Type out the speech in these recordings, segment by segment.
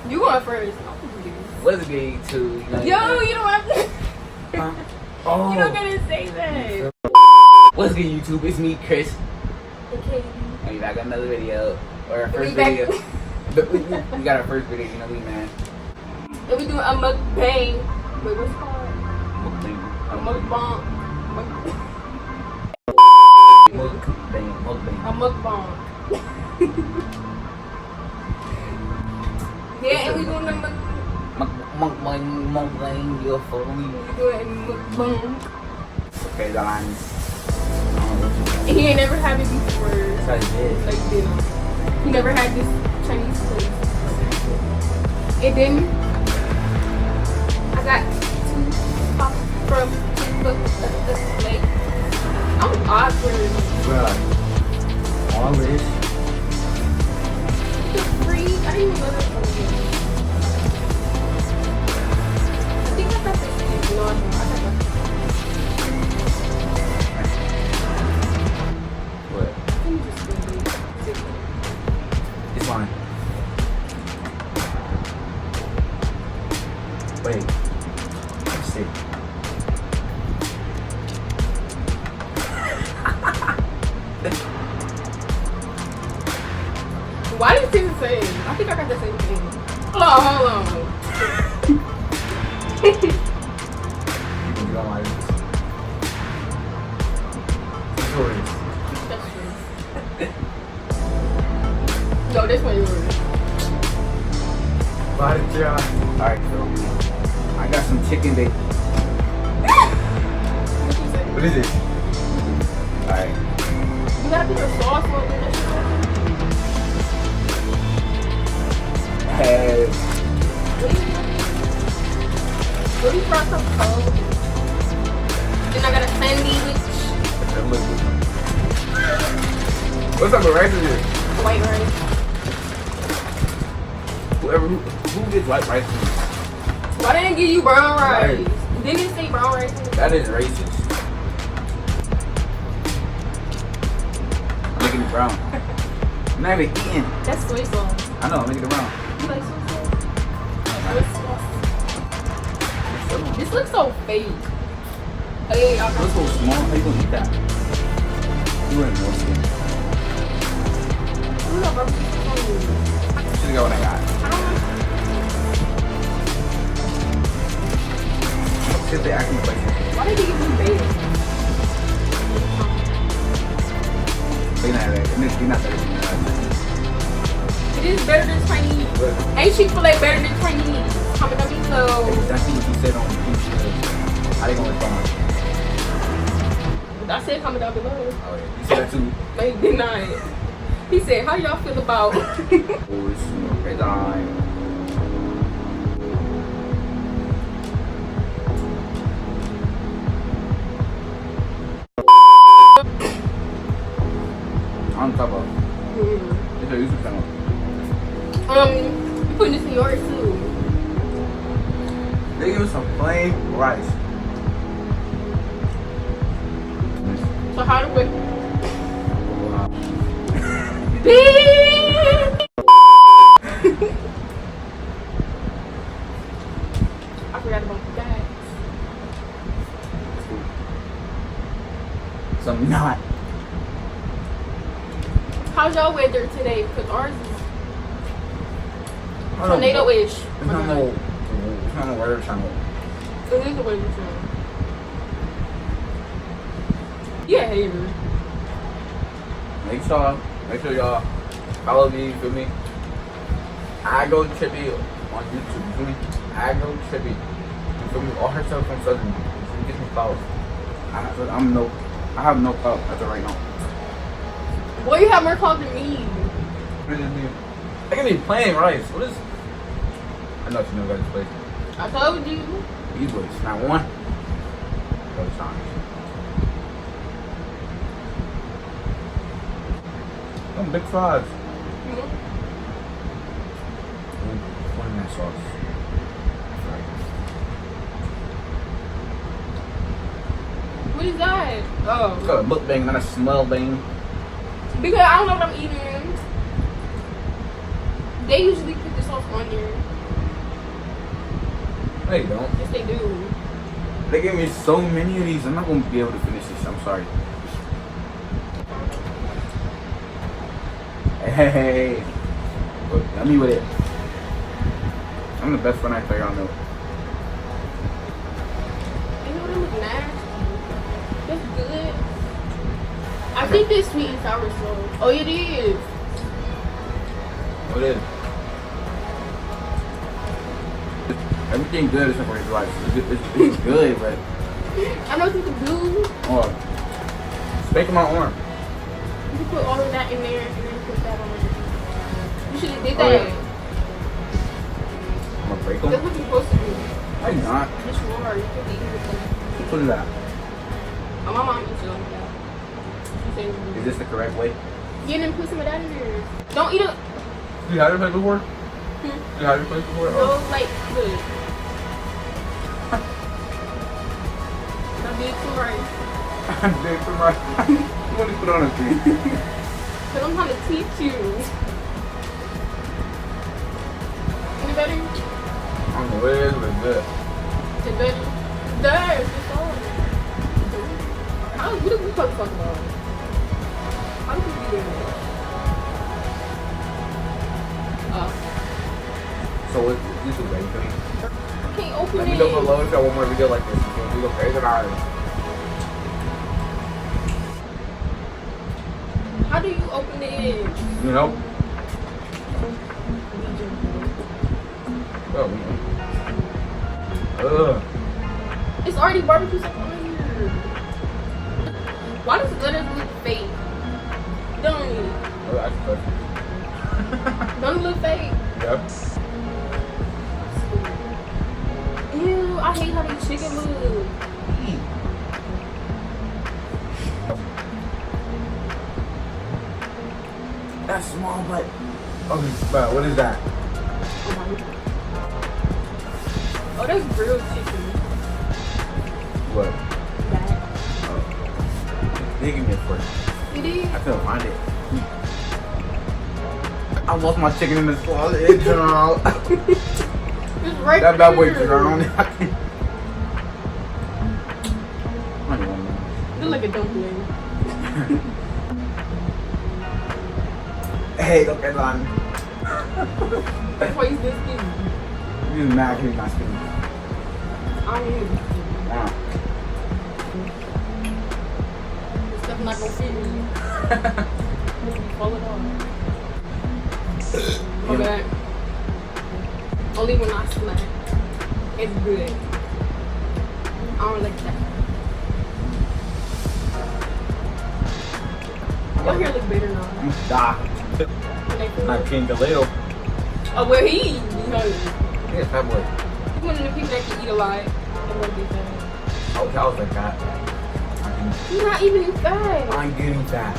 You going first. What's good, too? Yo, you don't have to. Oh. You don't gotta say that. What's good, YouTube? It's me, Chris. Okay. And we back on another video. Or our first We back. video. we got our first video, you know, we man. And we doing a mukbang. Wait, what's it called? Mukbang. A mukbang. Mukbang. A mukbang. Yeah, and we doing a Mukbang, you follow me. We doing a mukbang. Okay, the lines. And he ain't never had it before. So I did. Like this. He never had this Chinese place. And then I got 2 pop from the lake. I'm awkward. Bruh. All this. The free. I didn't even know that was here. I think I got this in London. I got that. What? Let me just do it. It's fine. Wait. Let's see. Why do you think the same? I think I got the same thing. Hold on. You don't like this. It's yours. That's true. No, this one yours. Alright, so I got some chicken bacon. What you say? What is it? Alright. You gotta put your sauce on it. Hey. What do you brought some cold? Then I got a sandwich. What's up with rice in here? White rice. Who gets white rice? Why didn't I give you brown rice? Right. Didn't it say brown rice? That is racist. I'm making it brown. I'm not even eating. That's soy sauce. I know, I'm making it brown. You like soy sauce? Soy sauce. This looks so fake. Oh yeah, y'all It got looks so small. How you gonna eat that? You ain't no skin. Ooh, I barbecue sauce. Should got what I got. I don't know. See if they acting like this. Why did he give me bacon? They not that. They're not that. It is better than Chinese. But Ain't Chick-Fil-A better than Chinese? Comment down below. exactly what you said on YouTube. How they gonna respond? I said comment down below. Oh yeah, you said that too. No, he did not. He said, how y'all feel about? Oh, it's okay, darn. On top of it's a YouTube channel. You putting this in yours too. They give us some plain rice. So how do we? Wow. I forgot about the bags. Some not. How's y'all weather today? Because ours is I don't know. tornado-ish. It's not no weather channel. It is a weather channel. Yeah, haters. Make sure y'all follow me, you feel me? I go trippy on YouTube, you feel me? I go trippy. You feel me? All her stuff from Southern. She gets me followers. I have no clout as of right now. Boy, you have more clout than me. What does it mean? I can be playing rice. What is? I know you know about this place. I told you. These boys, not one. Go to Chinese. Them big fries. One in that sauce. What is that? Oh. It's called a mukbang, not a smell bang. Because I don't know what I'm eating. They usually put this sauce on there. No, you don't. Yes, they do. They gave me so many of these. I'm not gonna be able to finish this. I'm sorry. Hey, look, let me with it. I'm the best friend I tell y'all know. You know what? It look nasty. That's good. I think this sweet and sour sauce. Oh, it is. What is it? Everything good except for his rice. It's good, but I know what you can do. oh, steak in my arm. You can put all of that in there and then put that on. You should have did Oh, that. yeah. I'm gonna break That's them. what you're supposed to do. I'm not. Yes, you are. You put the eat with them. What is that? Oh, my mom used to like that. She said, Is this the correct way? yeah, then put some of that in there. Don't eat it. You had your place before? Hmm. You had your place before? No, like, good. Now big some rice. Big for my. You want to put on a thing? Because I'm trying to teach you. Any better? I don't know what it is, but it's good. Is it better? There, it's all. How, what are we supposed to talk about? How do we do that? So what? This is ready for me. I can't open Let it. me know below if y'all want more video like this. We go crazy about it. How do you open it? You know? Oh, It's already barbecue sauce on here. Why does glitter look fake? Don't it? Oh, that's good. Don't it look fake? Yep. Ew, I hate how these chicken look. That's small, but okay, but what is that? Oh, that's grilled chicken. What? That. Oh. They give me a fork. It is. I couldn't find it. I lost my chicken in this closet. It drowned. It's right That bad boy there. drowned. Look like a dumpling. Hey, look at that. That's why he's this skinny. You're mad he's not skinny. I am. Wow. This stuff not gonna fit me. Fall it off. My bad. Only when I smack. It's good. I don't like that. Your hair look better now. I'm stop. Not King Galito. Oh, well, he eat. He's fat boy. He's one of the people that can eat a lot and won't be fat. I wish I was like that. He's not even fat. I'm getting fat.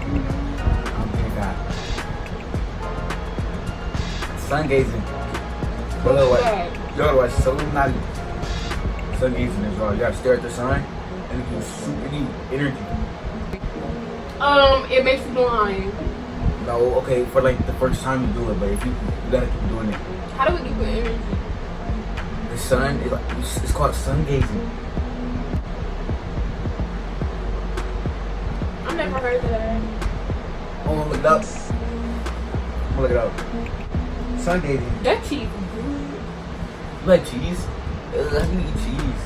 I'm getting fat. Sun gazing. Yo, otherwise, so not sun gazing as well. You gotta stare at the sun and it gives super energy. It makes you blind. No, okay, for like the first time you do it, but if you gotta keep doing it. How do we give you energy? The sun is like, it's called sun gazing. I've never heard of that. Oh, look it up. Look it up. Sun gazing. That cheese is good. You like cheese? Ugh, how can you eat cheese?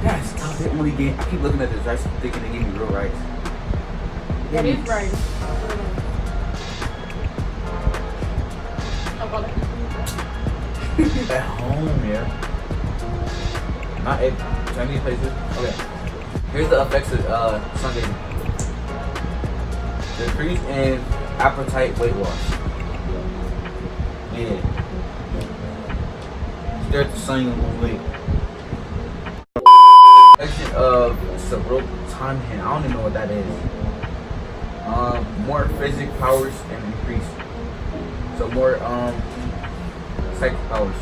Yes, stop it. I keep looking at this rice thinking they gave me real rice. That is right. At home, yeah. Not at Chinese places. Okay. Here's the effects of sun gazing. The increase in appetite, weight loss. Yeah. Stare at the sun, you lose weight. Section of serotonin. I don't even know what that is. More physic powers and increase. So more psychic powers.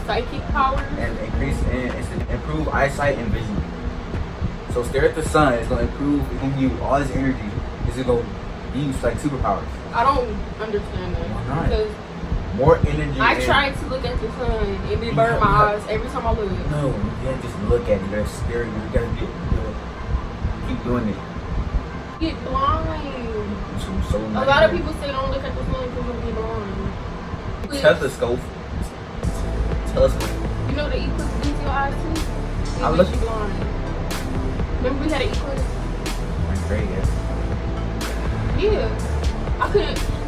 Psychic powers? And increase in improve eyesight and vision. So stare at the sun. It's gonna improve. It's gonna give you all this energy. It's gonna use like superpowers. I don't understand that. Why not? Because more energy. I try to look at the sun and it burn my eyes every time I look. No, you can't just look at it. That's scary. You gotta keep doing it. Get blind. So A lot of people say don't look at the sun because you'll get blind. Telescope. You know the eclipse leaves your eyes too? I It look- makes you blind. Remember we had an eclipse? That's great, yeah. Yeah.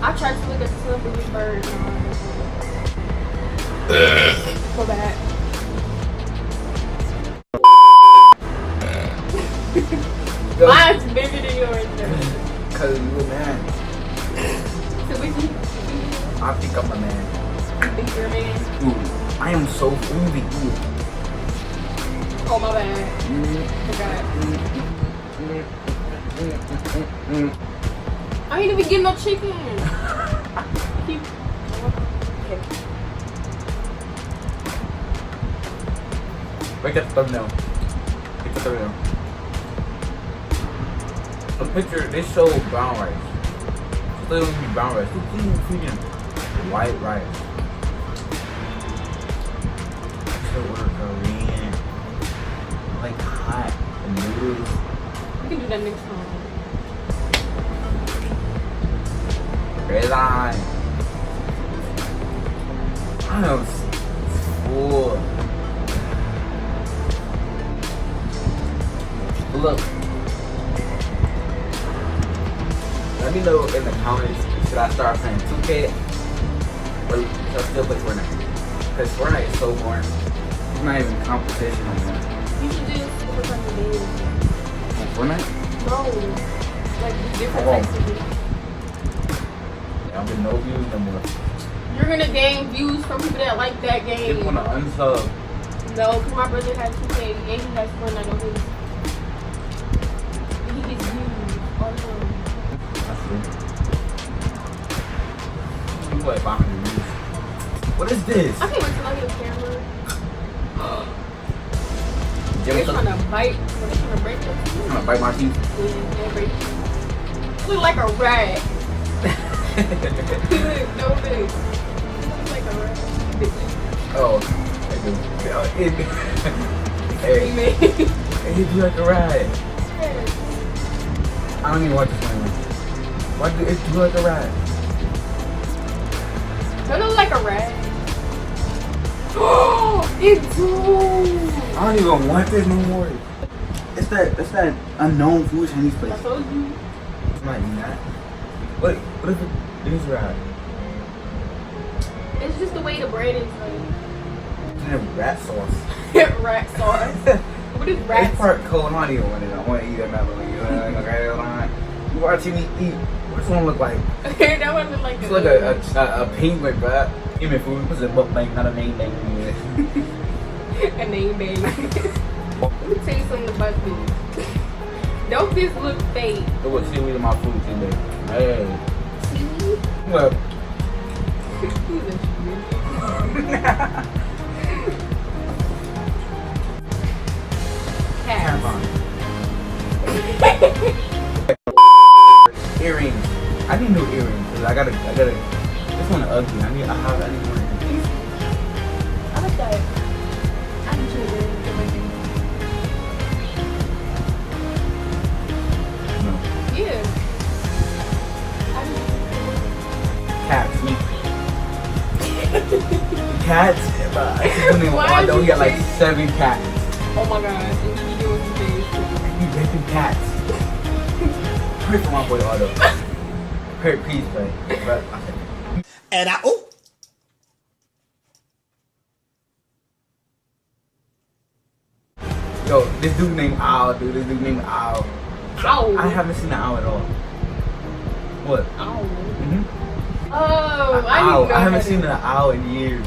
I tried to look at the sun but it burned my eyes. Go back. Mine's bigger than yours though. Cause you a man. So we can I think I'm a man. think you're a man. Ooh, I am so foodie. Oh my bad. Forgot. I ain't even getting no chicken. Keep. Okay. Wake up the thumbnail. Get the thumbnail. The picture, they show brown rice. Still don't be brown rice. Who's eating freaking white rice? I should order Korean. Like hot and noodles. We can do that next time. Red line. I am full. Look. Let me know in the comments, should I start playing 2K or should I still play Fortnite? Because Fortnite is so boring. It's not even competition anymore. You should just look like a man. On Fortnite? No. Like different Oh. types of views. I don't get no views no more. You're gonna gain views from people that like that game. They wanna unsub. No, because my brother has 2K and he has Fortnite on his. He gets views all the time. That's true. People like 500 views. What is this? I can't wait till I get a camera. You They're ever trying to bite. They're trying to break your teeth. I'm gonna bite my teeth. Yeah, they'll break you. Look like a rat. No big. Looks like a rat. Oh, I do. Hey, hey, you like a rat. I don't even watch this one. Why do it do like a rat? Don't it look like a rat? Oh, it do. I don't even want this no more. It's that unknown food Chinese place. I told you. I'm not eating that. What if it is rat? It's just the way the bread is like. It's in rat sauce. Rat sauce. What is rat It's part cold. I don't even want it. I want to eat another one. You watching me eat. What's one look like? That one look like It's like a penguin, but give me food. It's a mukbang, not a name thing. a name baby. Let me tell you something about this. Don't this look fake? It was seaweed in my food today. Hey. See? Well. Earrings. I need new earrings because I gotta. This one ugly. I need more earrings. I like that. I need to wear No. Yeah. Cats. Me. Cats. Why I don't you get like say- 7 cats. Oh my god. And you be doing some things. You raping cats. Pray for my boy Otto. Pray, please pray. But okay. And I oh. Yo, this dude named Owl, dude. This dude named Owl. Ow. I haven't seen an owl at all. What? Ow. Mm-hmm. Oh, Owl. I haven't that seen is. an owl in years.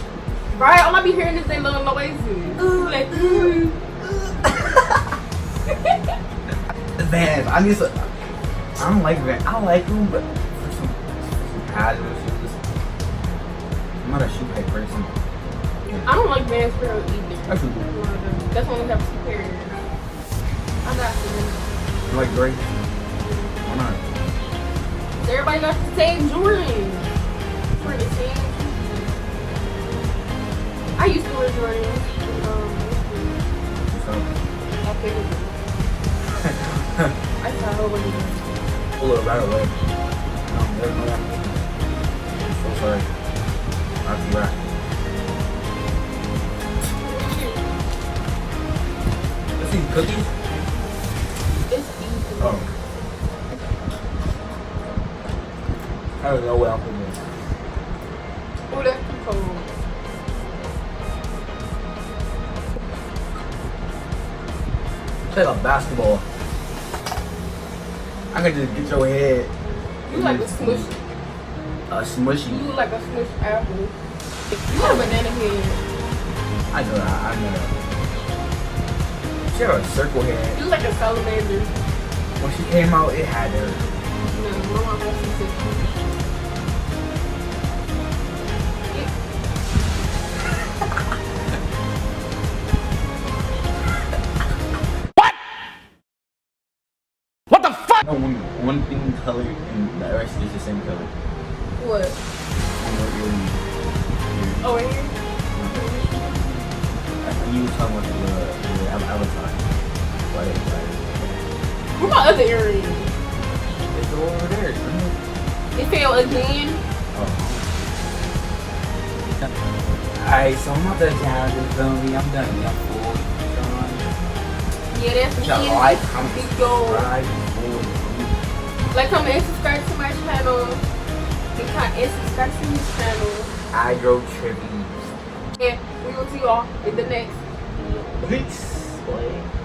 Right? All I be hearing is their little noises. Ooh, like ooh. Vans. I need some. I don't like Vans. I like them, but for some casual shoes. I'm not a shoe type person. I don't like Vans for either. That's cool. That's when we have two pairs. I got some. You like gray? Why not? Everybody got the same Jordans. For the same. I used to wear Jordans. So, I figured it. I saw her when you pull it right away. There's no one. I'm so sorry. I'll be back. Let's see cookies. It's easy. Oh. I don't know what I'm putting in. Oh, that's too cold. It's like a basketball. I can just get your head. You like a smushy. Smushy. You look like a smushed apple. You got a banana head. I know that. I know that. She had a circle head. You look like a salamander. When she came out, it had her. No, my mom has some sick. No, one thing color and the rest is the same color. What? Oh, right here? You were talking about the avatar. Right. Where my other earring? It's over there. It fell again. Oh. Alright, so I'm about to challenge this zombie. I'm done. I'm full. Yeah, that's the Y'all end. like, comment, Big goal. subscribe, Like, comment, and subscribe to my channel. And subscribe to his channel. I go trippy. And we will see y'all in the next video. Peace, boy.